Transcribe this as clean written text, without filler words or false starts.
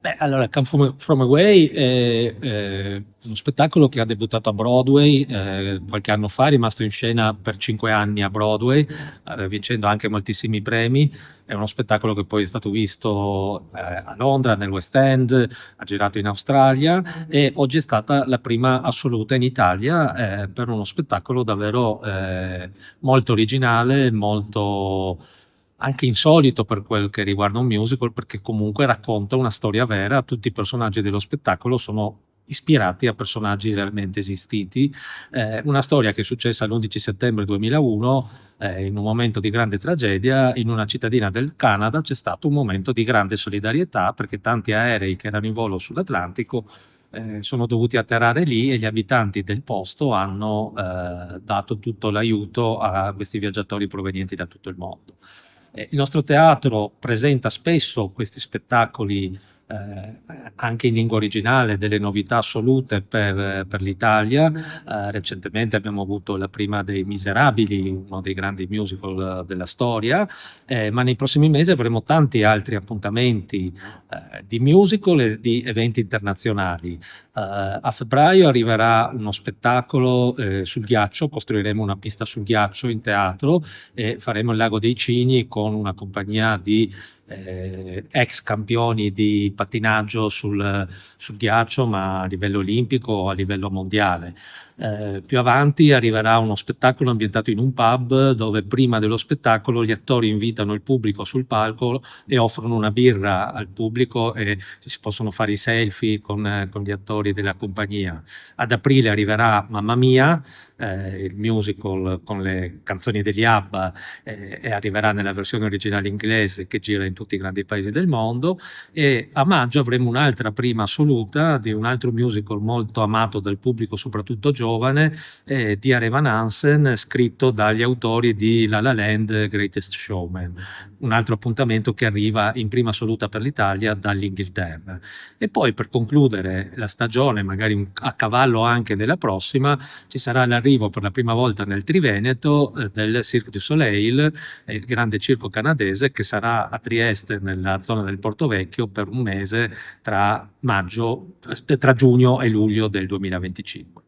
Beh, allora, Come From Away è uno spettacolo che ha debuttato a Broadway qualche anno fa, è rimasto in scena per 5 anni a Broadway, vincendo anche moltissimi premi. È uno spettacolo che poi è stato visto a Londra, nel West End, ha girato in Australia e oggi è stata la prima assoluta in Italia per uno spettacolo davvero molto originale, molto anche insolito per quel che riguarda un musical, perché comunque racconta una storia vera, tutti i personaggi dello spettacolo sono ispirati a personaggi realmente esistiti, una storia che è successa l'11 settembre 2001, in un momento di grande tragedia, in una cittadina del Canada c'è stato un momento di grande solidarietà perché tanti aerei che erano in volo sull'Atlantico sono dovuti atterrare lì e gli abitanti del posto hanno dato tutto l'aiuto a questi viaggiatori provenienti da tutto il mondo. Il nostro teatro presenta spesso questi spettacoli anche in lingua originale, delle novità assolute per l'Italia. Recentemente abbiamo avuto la prima dei Miserabili, uno dei grandi musical della storia, ma nei prossimi mesi avremo tanti altri appuntamenti di musical e di eventi internazionali. A febbraio arriverà uno spettacolo sul ghiaccio, costruiremo una pista sul ghiaccio in teatro e faremo il Lago dei Cigni con una compagnia di ex campioni di pattinaggio sul ghiaccio, ma a livello olimpico o a livello mondiale. Più avanti arriverà uno spettacolo ambientato in un pub dove prima dello spettacolo gli attori invitano il pubblico sul palco e offrono una birra al pubblico e si possono fare i selfie con gli attori della compagnia. Ad aprile arriverà Mamma Mia, il musical con le canzoni degli ABBA e arriverà nella versione originale inglese che gira in tutti i grandi paesi del mondo, e a maggio avremo un'altra prima assoluta di un altro musical molto amato dal pubblico, soprattutto giovane, di Evan Hansen, scritto dagli autori di La La Land, Greatest Showman, un altro appuntamento che arriva in prima assoluta per l'Italia dall'Inghilterra. E poi per concludere la stagione, magari a cavallo anche della prossima, ci sarà l'arrivo per la prima volta nel Triveneto del Cirque du Soleil, il grande circo canadese che sarà a Trieste nella zona del Porto Vecchio per un mese tra giugno e luglio del 2025.